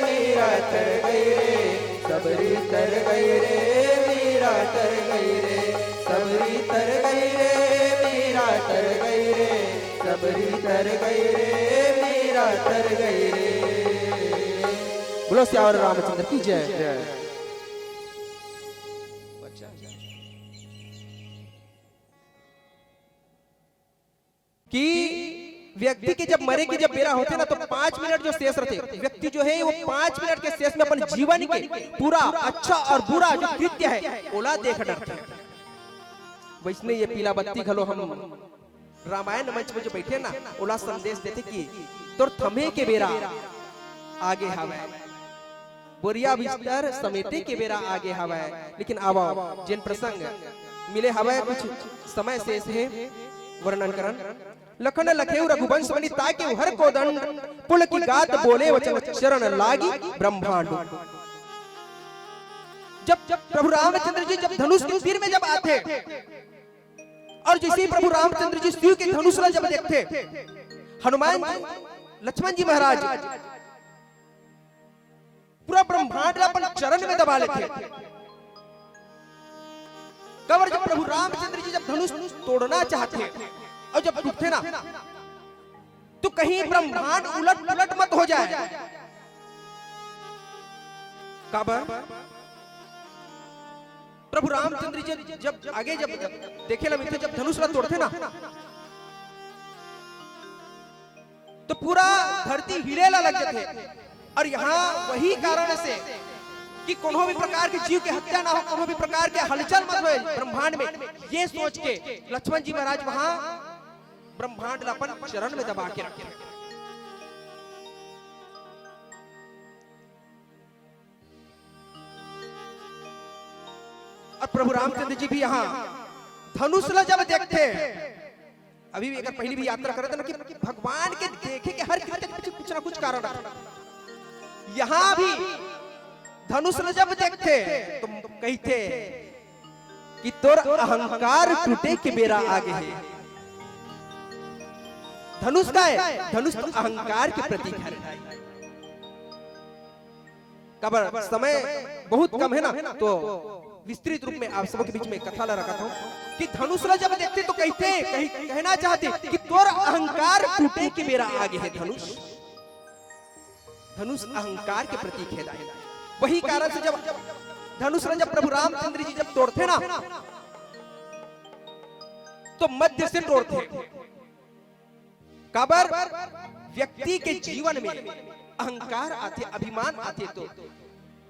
मीरा तर गई रे, सबरी तर गई रे मीरा तर गई रे, सबरी तर गई रे मीरा तर गई रे, सबरी तर गई रे मीरा तर गई रे। बोलो सियावर रामचंद्र की जय। कि व्यक्ति के जब मरे की जब बेरा होते ना तो 5 मिनट जो शेष रहते, व्यक्ति जो है वो 5 मिनट के शेष में अपन जीवन के पूरा अच्छा और बुरा जो कृत्य है ओला देख डरते। वैसने ये पीला बत्ती घलो हम रामायण मंच में जो बैठे ना ओला संदेश देते कि तोर थमे के बेरा आगे हवे, बोरिया बिस्तर समेटे के बेरा आगे हवे। लेकिन आवा जिन प्रसंग मिले हवे कुछ समय शेष है वर्णन करन। लखन लखेउ रघुवंश बनी ताकि हर को दंड पुल की गात बोले वचन चरण लागी ब्रह्मांड। जब प्रभु रामचंद्र जी जब धनुष के तीर में जब आते और जैसे ही प्रभु रामचंद्र जी शिव के धनुष जब देखते, हनुमान लक्ष्मण जी महाराज पूरा ब्रह्मांड अपन चरण में दबा लेते। कबर जब प्रभु रामचंद्र जी जब धनुष तोड़ना चाहते और जब टूटते ना, तो कहीं ब्रह्मांड उलट पुलट मत हो जाए। कबर प्रभु रामचंद्र जी जब आगे जब देखे लगे थे, जब धनुष तोड़ते ना, तो पूरा धरती हिलेला लगे थे। और यहाँ वही कारण से कि कोनो भी प्रकार के जीव के हत्या ना हो, कोनो भी प्रकार के हलचल मत हो ब्रह्मांड में, ये सोच के लक्ष्मण जी महाराज वहां ब्रह्मांड अपन चरण में दबा के रखे। और प्रभु रामचंद्र जी भी यहाँ धनुष जब देखते, अभी भी अगर पहली भी यात्रा करे थे ना, कि भगवान के देखे के हर कृत्य के पीछे कुछ ना कुछ कारण रहता। यहाँ भी धनुष जब देखते तो कहते कि तोर अहंकार टूटे के बेरा आगे है। धनुष का है, धनुष तो अहंकार के प्रतीक है। कबर समय बहुत कम है ना, तो विस्तृत रूप में आप सबके बीच में कथा ला रखा था कि धनुष जब देखते तो कहना चाहते कि तोर अहंकार टूटे के बेरा आगे है। धनुष धनुष अहंकार के प्रतीक है। वही कारण से जब धनुष जब प्रभु रामचंद्र जी जब तोड़ते ना, तो मध्य से तोड़ते। कबर व्यक्ति के जीवन में अहंकार आते, अभिमान आते, तो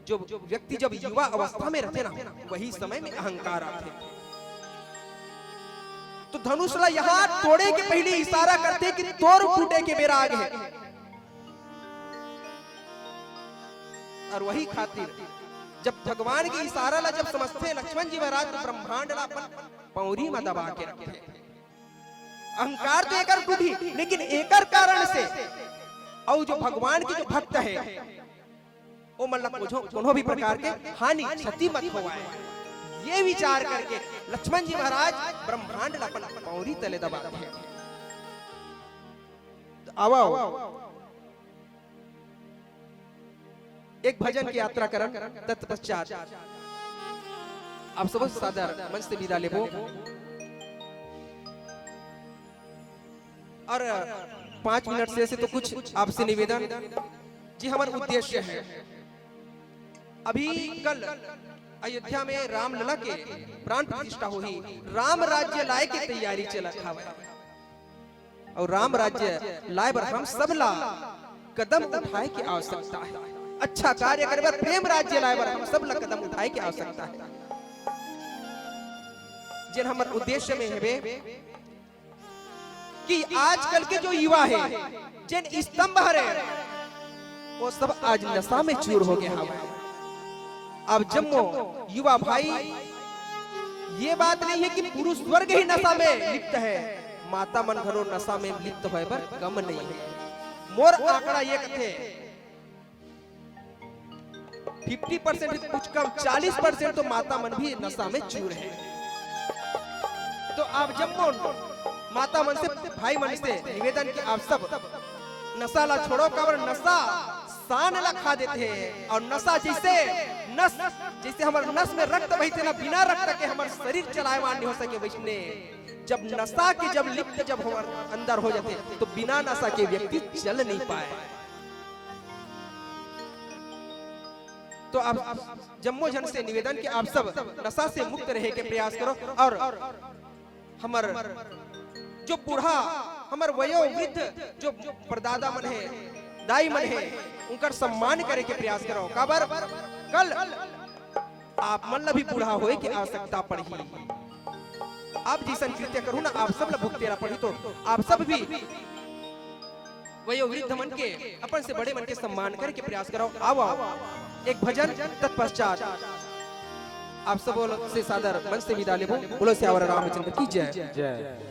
जो व्यक्ति जब युवा अवस्था में रहते ना, वही समय में अहंकार आते। तो धनुष यहाँ तोड़े के पहले इशारा करते कि तोड़ टूटे के बेरा आगे है। और वही खातिर जब भगवान की इशारा ला जब समझते लक्ष्मण जी महाराज, तो ब्रह्मांड ला अपन पौरी में दबा के रखे। अहंकार तो एकर टूटी, लेकिन एकर कारण से और जो भगवान के जो भक्त है वो मतलब कोनो भी प्रकार के हानि क्षति मत होवाए, ये विचार करके लक्ष्मण जी महाराज ब्रह्मांड ला अपन पौरी तले दबाते हैं। आओ एक भजन की यात्रा करन, तत्पश्चात आप सब सादर मंच से विदा लेबो। और 5 मिनट से तो कुछ आपसे निवेदन जी। हमारा उद्देश्य है, अभी कल अयोध्या में रामलला के प्राण प्रतिष्ठा हुई, राम राज्य लाए की तैयारी चला खावे। और राम राज्य लाए बर हम सब ला कदम उठाए की आवश्यकता है। अच्छा कार्य करे बर, प्रेम राज्य लाए बर हम सब ला कदम उठाए की आवश्यकता है। जिन हमार उद्देश्य में है कि आजकल के जो युवा है, जिन स्तंभ हरे, वो सब आज नशा में चूर हो गया है। अब जम्मो युवा भाई, ये बात नहीं है कि पुरुष वर्ग ही नशा में लिप्त है, माता मन घरों नशा में लिप्त होए पर कम नहीं है। मोर आंकड़ा ये कहते 50% कुछ कम 40% तो माता मन भी नशा में चूर है। तो आप जम्मो माता मन से, भाई मन से निवेदन कि आप सब नशा ला छोड़ो। कबर नशा शान ला खा देते हैं, और नशा जैसे हमारे नस में रक्त बहते ना, बिना रक्त के हमारे शरीर चलायमान नहीं हो सके, वैसने जब नशा के जब लिप्त जब हमारे अंदर हो जाते, तो बिना नशा के व्यक्ति चल नहीं पाए। तो आप जम्मो जन से निवेदन कि आप सब नशा से मुक्त रहे के प्रयास करो। और हमार जो बूढ़ा, हमार वयोवृद्ध जो परदादा मन है, दाई मन है, उनका सम्मान करे के प्रयास करो। काबर कल आप मन भी बूढ़ा होए की आवश्यकता पड़ी, आप जैसन कृत्य करू ना, आप सब भुगतेरा पड़ी। तो आप सब भी वयोवृद्ध मन के, अपन से बड़े मन के सम्मान करे के प्रयास करो। आओ एक भजन, तत्पश्चात आप सब से सादर मंच से विदा लेबो। बोलो सियावर रामचंद्र की जय। जय।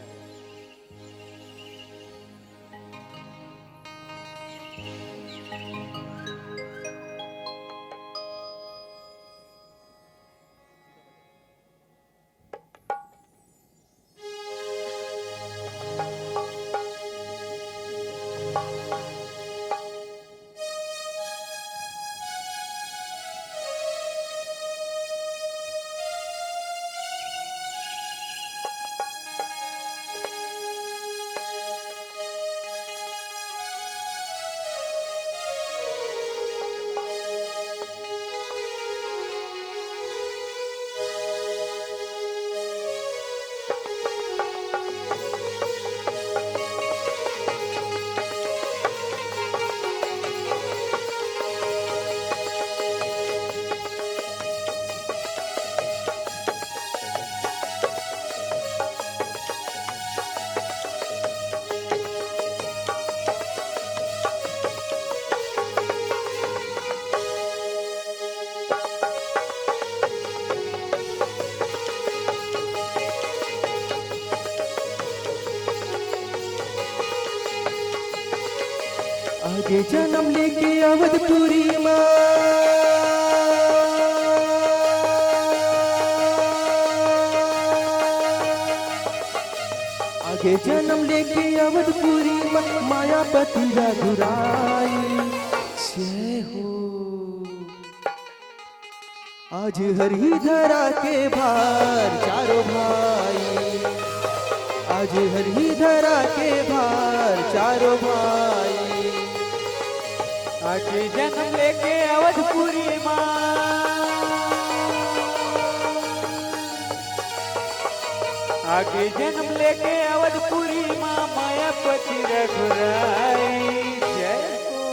आगे जन्म लेके अवधपुरी माँ आगे जन्म लेके अवधपुरी माँ मायापति रघुराई जय हो। आज हरिधरा के भार चारों भाई आज हरिधरा के भार चारों भाई आगे जन्म लेके अवधपुरी माँ आगे जन्म लेके अवधपुरी माँ मायापति रघुराई जय हो।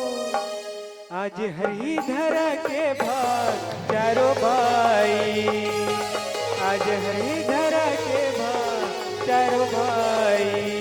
आज हरिधरा के भाग चारों भाई आज हरिधरा के भाग चारों भाई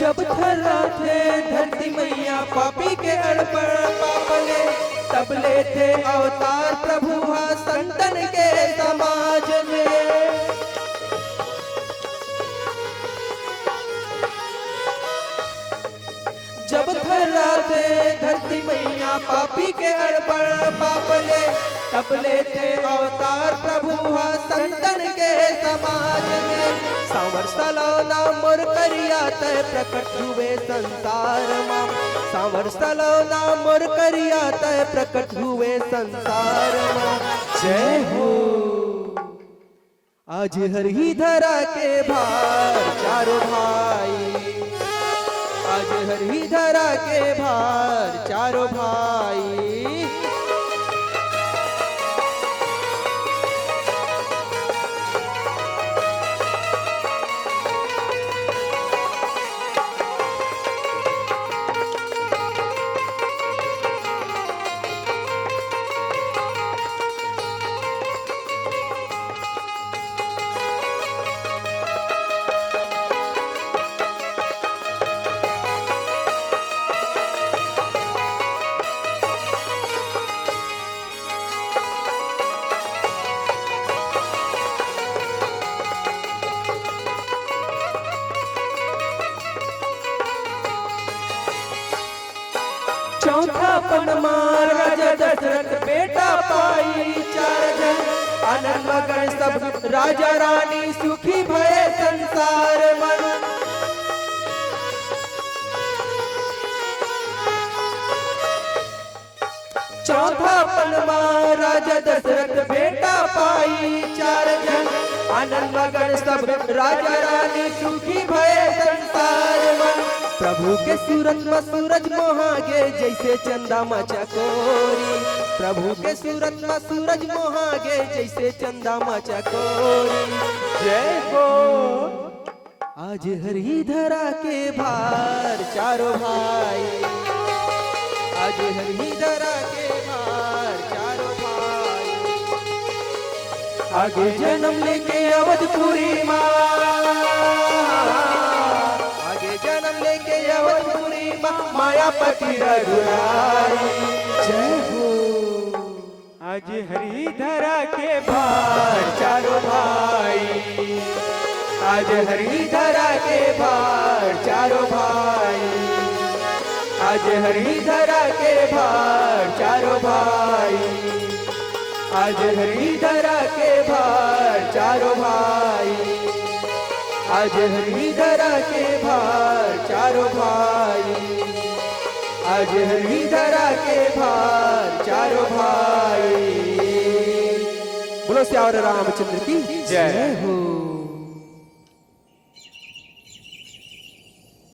जब थर्रा थे धरती मैया पापी के अड़पड़ पापले तब ले थे अवतार प्रभु संतन के समाज में। जब थर्रा थे धरती मैया पापी के अड़पड़ पापले तब ले थे अवतार प्रभु संतन के समाज में। सांवर सलौना मोर करिया तय प्रकट हुए संसार माँ सांवर सलौना मोर करिया तय प्रकट हुए संसार माँ जय हो। आज हरिधरा के भार चारों भाई आज हरिधरा के भार चारों भाई चौथा पनमा राजा दशरथ बेटा पाई चार जन आनंद मगन सब राजा रानी सुखी भये संसार मन। चौथा पनमा राजा दशरथ बेटा पाई चार जन आनंद मगन सब राजा रानी सुखी भये संसार मन। प्रभु के सूरत में सूरज मोहागे जैसे चंदा मा चकोरी प्रभु के सूरत में सूरज मोहागे जैसे चंदा मा चकोरी जय हो। आज हरिधरा के भार चारों भाई आज हरिधरा के भार चारों भाई आगे जन्म लेके अवधपुरी माँ मायापति रघुराई जय हो। आज हरिधरा के भार चारों भाई आज हरिधरा के भार चारों भाई आज हरिधरा के भार चारों भाई आज हरिधरा के भार चारों भाई आज हरिधरा के भार चारों भाई आज हरिधरा के भार चारों भाई। बोलो श्यावर रामचंद्र की जय हो।